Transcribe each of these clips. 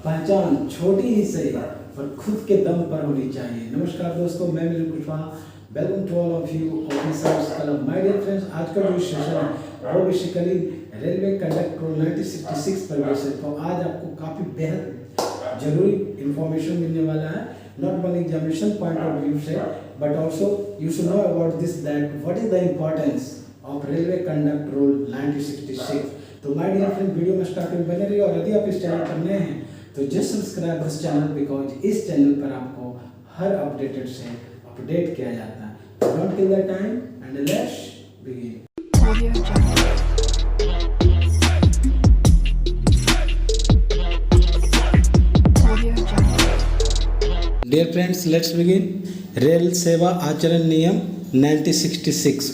पहचान छोटी ही सही पर खुद के दम पर होनी चाहिए। नमस्कार दोस्तों, मैं Milind Kushwaha. Welcome to all of you officers club. My dear friends, आज का जो सेशन है वो बेसिकली रेलवे कंडक्ट रूल 1966 पर बेस्ड है। तो आज आपको काफ़ी बेहद जरूरी इंफॉर्मेशन मिलने वाला है, not only examination point of view से but also you should know about this that what is the importance of railway conduct rule 1966। तो माय डियर फ्रेंड, वीडियो में स्टार्टिंग बने रही और यदि आप इस चैनल पर नए हैं तो just subscribe this channel because इस चैनल पर आपको हर अपडेटेड से अपडेट किया जाता है। Don't kill the time and let's begin. Dear friends, let's begin. रेल सेवा आचरण नियम 1966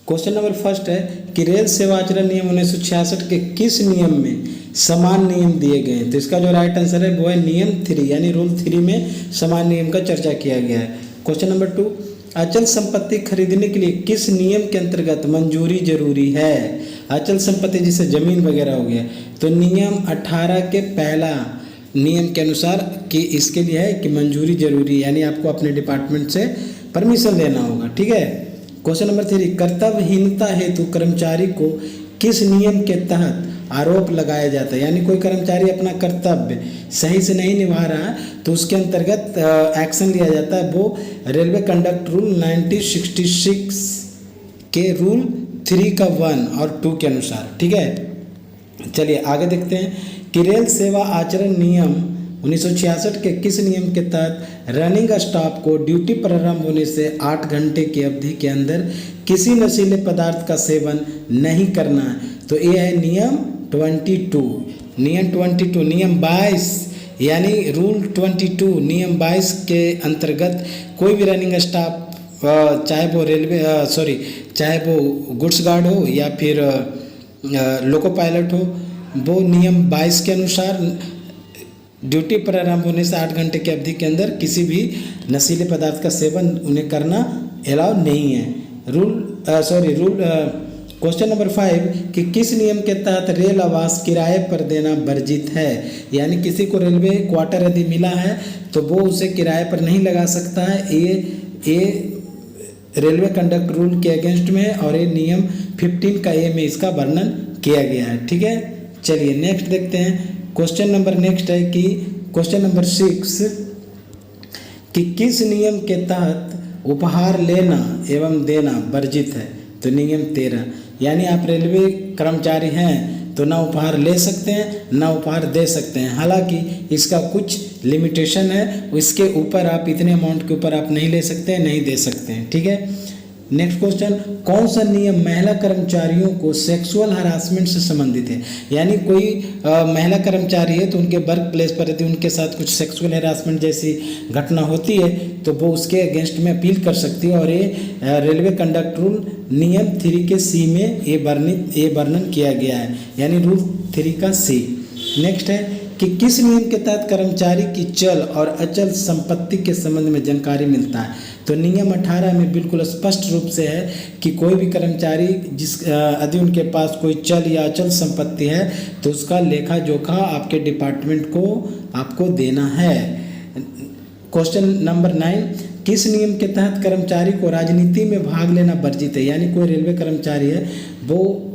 क्वेश्चन नंबर फर्स्ट है कि रेल सेवा आचरण नियम 1966 के किस नियम में समान नियम दिए गए हैं। तो इसका जो राइट आंसर है वो है नियम 3 यानी रूल 3 में समान नियम का चर्चा किया गया है। क्वेश्चन नंबर 2, अचल संपत्ति खरीदने के लिए किस नियम के अंतर्गत मंजूरी जरूरी है। अचल संपत्ति जैसे जमीन वगैरह हो गया तो नियम 18 के पहला नियम के अनुसार कि इसके लिए है कि मंजूरी जरूरी, यानी आपको अपने डिपार्टमेंट से परमिशन लेना होगा। ठीक है। क्वेश्चन नंबर 3, कर्तव्यहीनता हेतु कर्मचारी को किस नियम के तहत आरोप लगाया जाता है। यानी कोई कर्मचारी अपना कर्तव्य सही से नहीं निभा रहा है तो उसके अंतर्गत एक्शन लिया जाता है। वो रेलवे कंडक्ट रूल 1966 के रूल 3 का 1 और 2 के अनुसार। ठीक है, चलिए आगे देखते हैं कि रेल सेवा आचरण नियम 1966 के किस नियम के तहत रनिंग स्टाफ को ड्यूटी प्रारंभ होने से 8 घंटे की अवधि के अंदर किसी नशीले पदार्थ का सेवन नहीं करना है। तो ये है नियम 22। नियम 22 यानी रूल 22 नियम 22 के अंतर्गत कोई भी रनिंग स्टाफ चाहे वो गुड्स गार्ड हो या फिर लोको पायलट हो, वो नियम 22 के अनुसार ड्यूटी प्रारंभ होने से 8 घंटे की अवधि के अंदर किसी भी नशीले पदार्थ का सेवन उन्हें करना अलाउ नहीं है। क्वेश्चन नंबर 5 कि किस नियम के तहत रेल आवास किराए पर देना वर्जित है। यानी किसी को रेलवे क्वार्टर यदि मिला है तो वो उसे किराए पर नहीं लगा सकता है। ये रेलवे कंडक्ट रूल के अगेंस्ट में है और ये नियम 15 का ए में इसका वर्णन किया गया है। ठीक है, चलिए नेक्स्ट देखते हैं। क्वेश्चन नंबर नेक्स्ट है कि क्वेश्चन नंबर 6 कि किस नियम के तहत उपहार लेना एवं देना वर्जित है। तो नियम 13 यानी आप रेलवे कर्मचारी हैं तो ना उपहार ले सकते हैं ना उपहार दे सकते हैं। हालांकि इसका कुछ लिमिटेशन है, इसके ऊपर आप इतने अमाउंट के ऊपर आप नहीं ले सकते हैं, नहीं दे सकते हैं। ठीक है, नेक्स्ट क्वेश्चन, कौन सा नियम महिला कर्मचारियों को सेक्सुअल हरासमेंट से संबंधित है। यानी कोई महिला कर्मचारी है तो उनके वर्क प्लेस पर यदि उनके साथ कुछ सेक्सुअल हरासमेंट जैसी घटना होती है तो वो उसके अगेंस्ट में अपील कर सकती है। और ये रेलवे कंडक्ट रूल नियम 3 के सी में ये वर्णन किया गया है, यानी रूल 3 का सी। नेक्स्ट है कि किस नियम के तहत कर्मचारी की चल और अचल संपत्ति के संबंध में जानकारी मिलता है। तो नियम 18 में बिल्कुल स्पष्ट रूप से है कि कोई भी कर्मचारी यदि उनके पास कोई चल या अचल संपत्ति है तो उसका लेखा जोखा आपके डिपार्टमेंट को आपको देना है। क्वेश्चन नंबर 9, किस नियम के तहत कर्मचारी को राजनीति में भाग लेना वर्जित है। यानी कोई रेलवे कर्मचारी है वो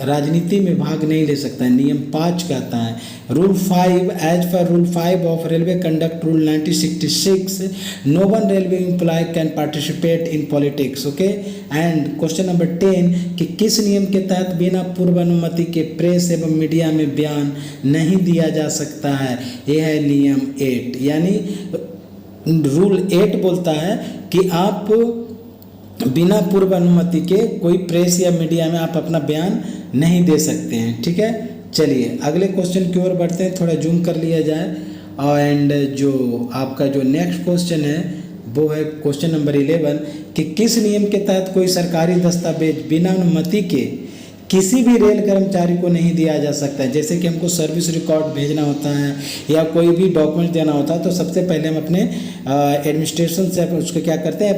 राजनीति में भाग नहीं ले सकता है। नियम 5 कहता है rule 5 as per rule 5 of railway conduct rule 1966 no one railway employ can participate in politics. Okay, and question number 10 कि किस नियम के तहत बिना पूर्व अनुमति के प्रेस एवं मीडिया में बयान नहीं दिया जा सकता है। यह है नियम 8 यानी रूल 8 बोलता है कि आप बिना पूर्व अनुमति के कोई प्रेस या मीडिया में आप अपना बयान नहीं दे सकते हैं। ठीक है, चलिए अगले क्वेश्चन की ओर बढ़ते हैं, थोड़ा जूम कर लिया जाए। और एंड जो आपका जो नेक्स्ट क्वेश्चन है वो है क्वेश्चन नंबर 11 कि किस नियम के तहत कोई सरकारी दस्तावेज बिना अनुमति के किसी भी रेल कर्मचारी को नहीं दिया जा सकता है। जैसे कि हमको सर्विस रिकॉर्ड भेजना होता है या कोई भी डॉक्यूमेंट देना होता है तो सबसे पहले हम अपने एडमिनिस्ट्रेशन से उसको क्या करते हैं,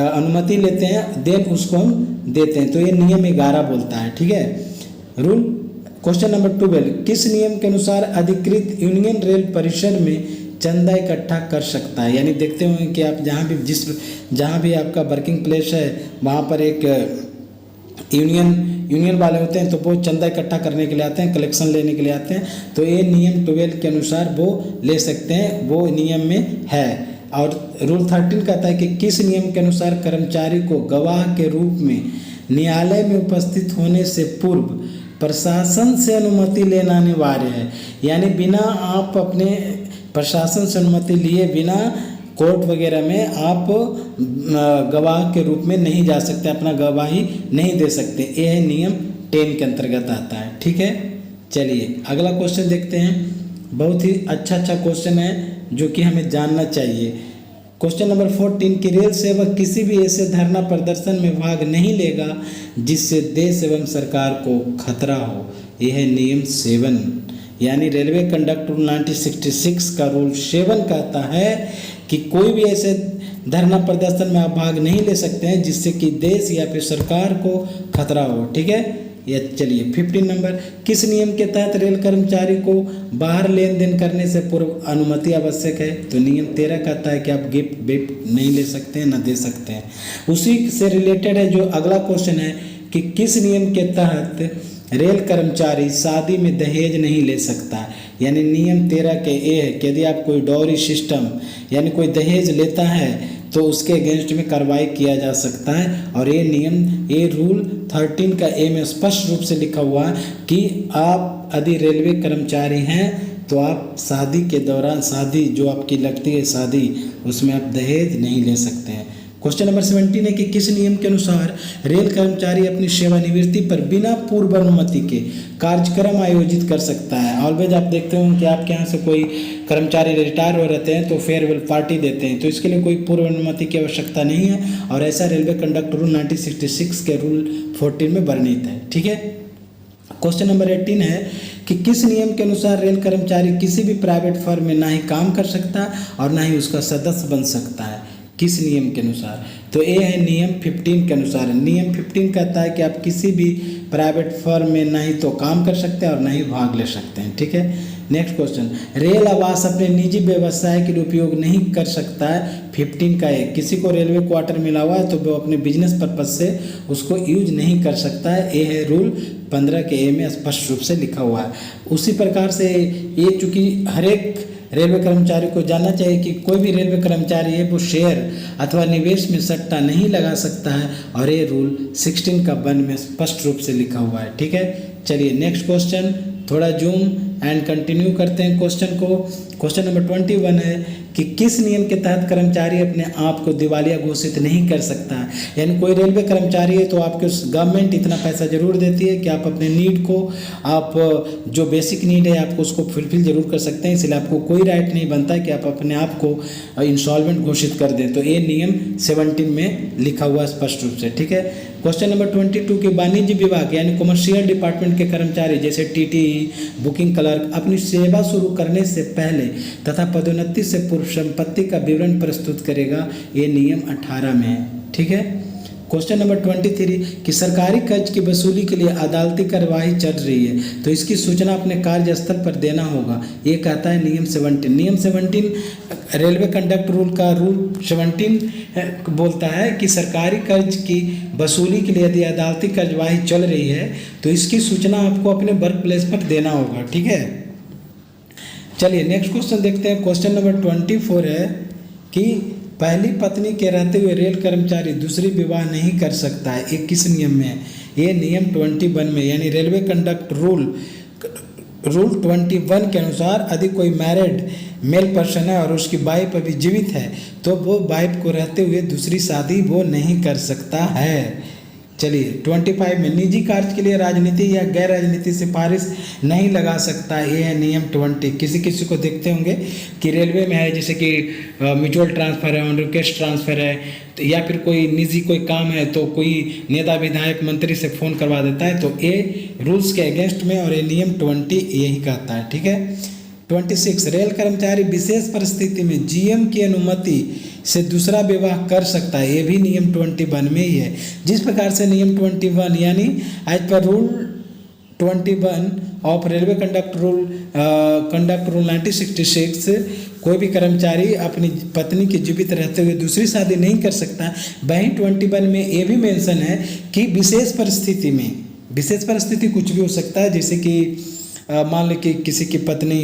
अनुमति लेते हैं, देन उसको हम देते हैं। तो ये नियम 11 बोलता है। ठीक है, रूल क्वेश्चन नंबर 12, किस नियम के अनुसार अधिकृत यूनियन रेल परिसर में चंदा इकट्ठा कर सकता है? यानी देखते होंगे कि आप जहाँ भी आपका वर्किंग प्लेस है वहाँ पर एक यूनियन वाले होते हैं, तो वो चंदा इकट्ठा करने के लिए आते हैं, कलेक्शन लेने के लिए आते हैं, तो ये नियम 12 के अनुसार वो ले सकते हैं, वो नियम में है। और रूल 13 कहता है कि किस नियम के अनुसार कर्मचारी को गवाह के रूप में न्यायालय में उपस्थित होने से पूर्व प्रशासन से अनुमति लेना अनिवार्य है। यानी बिना आप अपने प्रशासन से अनुमति लिए बिना कोर्ट वगैरह में आप गवाह के रूप में नहीं जा सकते, अपना गवाही नहीं दे सकते। यह नियम 10 के अंतर्गत आता है। ठीक है, चलिए अगला क्वेश्चन देखते हैं। बहुत ही अच्छा क्वेश्चन है जो कि हमें जानना चाहिए। क्वेश्चन नंबर 14, कि रेल सेवक किसी भी ऐसे धरना प्रदर्शन में भाग नहीं लेगा जिससे देश एवं सरकार को खतरा हो। यह है नियम 7, यानी रेलवे कंडक्ट रूल 1966 का रूल 7 कहता है कि कोई भी ऐसे धरना प्रदर्शन में आप भाग नहीं ले सकते हैं जिससे कि देश या फिर सरकार को खतरा हो। ठीक है, ये चलिए 15 नंबर, किस नियम के तहत रेल कर्मचारी को बाहर लेन देन करने से पूर्व अनुमति आवश्यक है? तो नियम 13 कहता है कि आप गिफ्ट विफ्ट नहीं ले सकते हैं, न दे सकते हैं। उसी से रिलेटेड है जो अगला क्वेश्चन है कि किस नियम के तहत रेल कर्मचारी शादी में दहेज नहीं ले सकता। यानी नियम 13 के ए है कि यदि आप कोई डॉरी सिस्टम यानी कोई दहेज लेता है तो उसके अगेंस्ट में कार्रवाई किया जा सकता है। और ये रूल 13 का ए में स्पष्ट रूप से लिखा हुआ है कि आप यदि रेलवे कर्मचारी हैं तो आप शादी के दौरान, शादी जो आपकी लगती है शादी, उसमें आप दहेज नहीं ले सकते हैं। क्वेश्चन नंबर 17 है कि किस नियम के अनुसार रेल कर्मचारी अपनी सेवानिवृत्ति पर बिना पूर्व अनुमति के कार्यक्रम आयोजित कर सकता है। ऑलवेज आप देखते हो कि आपके यहाँ से कोई कर्मचारी रिटायर हो रहते हैं तो फेयरवेल पार्टी देते हैं, तो इसके लिए कोई पूर्व अनुमति की आवश्यकता नहीं है और ऐसा रेलवे कंडक्ट रूल 1966 के रूल 14 में वर्णित है। ठीक है, क्वेश्चन नंबर 18 है कि किस नियम के अनुसार रेल कर्मचारी किसी भी प्राइवेट फर्म में ना ही काम कर सकता और ना ही उसका सदस्य बन सकता है। किस नियम के अनुसार? तो ये है नियम 15 के अनुसार। नियम 15 कहता है कि आप किसी भी प्राइवेट फर्म में ना ही तो काम कर सकते हैं और ना ही भाग ले सकते हैं। ठीक है, नेक्स्ट क्वेश्चन, रेल आवास अपने निजी व्यवसाय के लिए उपयोग नहीं कर सकता है। 15 का है, किसी को रेलवे क्वार्टर मिला हुआ है तो वो अपने बिजनेस पर्पज से उसको यूज नहीं कर सकता है। ये है रूल 15 के ए में स्पष्ट रूप से लिखा हुआ है। उसी प्रकार से ये चूँकि हर एक रेलवे कर्मचारी को जानना चाहिए कि कोई भी रेलवे कर्मचारी है वो शेयर अथवा निवेश में सट्टा नहीं लगा सकता है और ये रूल 16 का 1 में स्पष्ट रूप से लिखा हुआ है। ठीक है, चलिए नेक्स्ट क्वेश्चन, थोड़ा जूम एंड कंटिन्यू करते हैं क्वेश्चन को। क्वेश्चन नंबर 21 है कि किस नियम के तहत कर्मचारी अपने आप को दिवालिया घोषित नहीं कर सकता है। यानी कोई रेलवे कर्मचारी है तो आपके गवर्नमेंट इतना पैसा जरूर देती है कि आप अपने नीड को, आप जो बेसिक नीड है आपको उसको फुलफिल जरूर कर सकते हैं, इसलिए आपको कोई राइट नहीं बनता है कि आप अपने आप को इंसॉल्वेंट घोषित कर दें। तो ये नियम 17 में लिखा हुआ स्पष्ट रूप से। ठीक है, क्वेश्चन नंबर 22 के वाणिज्य विभाग यानी कमर्शियल डिपार्टमेंट के कर्मचारी जैसे टीटी, बुकिंग क्लर्क अपनी सेवा शुरू करने से पहले तथा पदोन्नति से पूर्व संपत्ति का विवरण प्रस्तुत करेगा। ये नियम 18 में है। ठीक है, क्वेश्चन नंबर 23 कि सरकारी कर्ज की वसूली के लिए अदालती कार्यवाही चल रही है तो इसकी सूचना अपने कार्यस्थल पर देना होगा। ये कहता है नियम 17। नियम 17 रेलवे कंडक्ट रूल का रूल 17 बोलता है कि सरकारी कर्ज की वसूली के लिए यदि अदालती कार्यवाही चल रही है तो इसकी सूचना आपको अपने वर्क प्लेस पर देना होगा। ठीक है, चलिए नेक्स्ट क्वेश्चन देखते हैं। क्वेश्चन नंबर 24 है कि पहली पत्नी के रहते हुए रेल कर्मचारी दूसरी विवाह नहीं कर सकता है। ये किस नियम में है? ये नियम 21 में, यानी रेलवे कंडक्ट रूल 21 के अनुसार यदि कोई मैरिड मेल पर्सन है और उसकी वाइफ अभी जीवित है तो वो वाइफ को रहते हुए दूसरी शादी वो नहीं कर सकता है। चलिए 25 में निजी कार्य के लिए राजनीति या गैर राजनीति सिफारिश नहीं लगा सकता। ये है नियम 20। किसी को देखते होंगे कि रेलवे में है जैसे कि म्यूचुअल ट्रांसफ़र है, रिक्वेस्ट ट्रांसफ़र है, तो या फिर कोई निजी कोई काम है तो कोई नेता विधायक मंत्री से फ़ोन करवा देता है, तो ये रूल्स के अगेंस्ट में और ये नियम 20 यही कहता है। ठीक है, 26 रेल कर्मचारी विशेष परिस्थिति में जीएम की अनुमति से दूसरा विवाह कर सकता है। ये भी नियम 21 में ही है। जिस प्रकार से नियम 21 यानी as per rule 21 of railway conduct rule 1966 कोई भी कर्मचारी अपनी पत्नी के जीवित रहते हुए दूसरी शादी नहीं कर सकता। वहीं 21 में ये भी मेंशन है कि विशेष परिस्थिति कुछ भी हो सकता है, जैसे कि मान लो कि किसी की पत्नी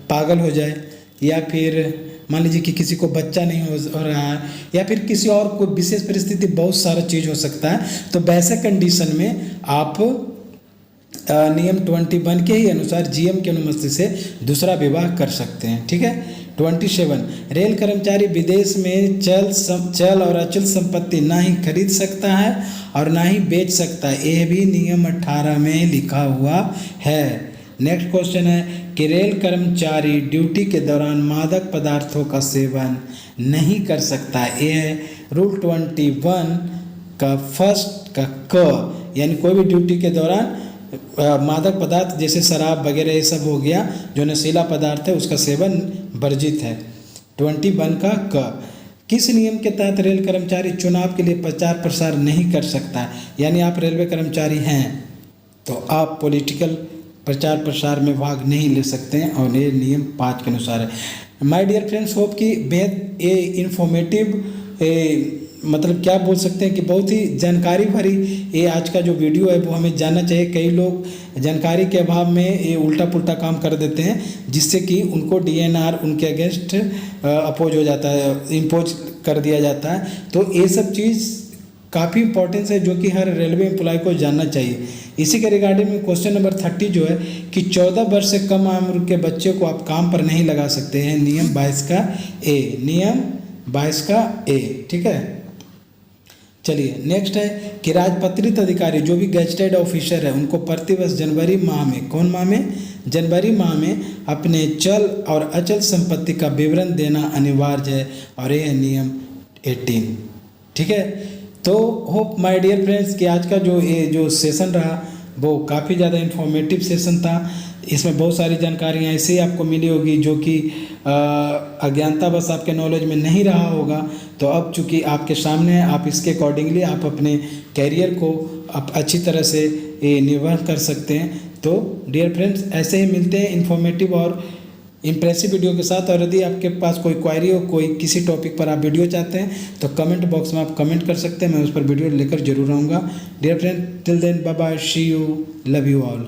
पागल हो जाए, या फिर मान लीजिए कि किसी को बच्चा नहीं हो रहा है, या फिर किसी और कोई विशेष परिस्थिति, बहुत सारा चीज़ हो सकता है। तो वैसे कंडीशन में आप नियम 21 के ही अनुसार जीएम की अनुमति से दूसरा विवाह कर सकते हैं। ठीक है। 27 रेल कर्मचारी विदेश में चल और अचल संपत्ति ना ही खरीद सकता है और ना ही बेच सकता है। यह भी नियम 18 में लिखा हुआ है। नेक्स्ट क्वेश्चन है कि रेल कर्मचारी ड्यूटी के दौरान मादक पदार्थों का सेवन नहीं कर सकता। यह रूल 21 का फर्स्ट का क, यानी कोई भी ड्यूटी के दौरान मादक पदार्थ जैसे शराब वगैरह ये सब हो गया, जो नशीला पदार्थ है उसका सेवन वर्जित है। 21 का क, किस नियम के तहत रेल कर्मचारी चुनाव के लिए प्रचार प्रसार नहीं कर सकता। यानी आप रेलवे कर्मचारी हैं तो आप पॉलिटिकल प्रचार प्रसार में भाग नहीं ले सकते हैं, और ये नियम 5 के अनुसार है। माय डियर फ्रेंड्स, होप कि बेहद ये इन्फॉर्मेटिव मतलब क्या बोल सकते हैं कि बहुत ही जानकारी भरी ये आज का जो वीडियो है वो हमें जानना चाहिए। कई लोग जानकारी के अभाव में ये उल्टा पुल्टा काम कर देते हैं, जिससे कि उनको DNR उनके अगेंस्ट अपोज हो जाता है, इम्पोज कर दिया जाता है। तो ये सब चीज़ काफ़ी इंपॉर्टेंस है जो कि हर रेलवे एम्प्लॉय को जानना चाहिए। इसी के रिगार्डिंग में क्वेश्चन नंबर 30 जो है कि 14 वर्ष से कम उम्र के बच्चे को आप काम पर नहीं लगा सकते हैं। नियम 22 का ए, नियम 22 का ए। ठीक है। चलिए नेक्स्ट है कि राजपत्रित अधिकारी जो भी गैजेटेड ऑफिसर है उनको प्रतिवर्ष जनवरी माह में, कौन माह में, जनवरी माह में अपने चल और अचल संपत्ति का विवरण देना अनिवार्य है, और यह है नियम 18। ठीक है। तो होप माय डियर फ्रेंड्स कि आज का जो सेशन रहा वो काफ़ी ज़्यादा इन्फॉर्मेटिव सेशन था। इसमें बहुत सारी जानकारियाँ ऐसे ही आपको मिली होगी जो कि अज्ञानता बस आपके नॉलेज में नहीं रहा होगा। तो अब चूँकि आपके सामने है, आप इसके अकॉर्डिंगली आप अपने कैरियर को आप अच्छी तरह से निर्वहन कर सकते हैं। तो डियर फ्रेंड्स, ऐसे ही मिलते हैं इन्फॉर्मेटिव और इम्प्रेसिव वीडियो के साथ। और यदि आपके पास कोई क्वायरी हो, कोई किसी टॉपिक पर आप वीडियो चाहते हैं तो कमेंट बॉक्स में आप कमेंट कर सकते हैं, मैं उस पर वीडियो लेकर जरूर आऊँगा। Dear friend, till then bye bye, see you, love you all.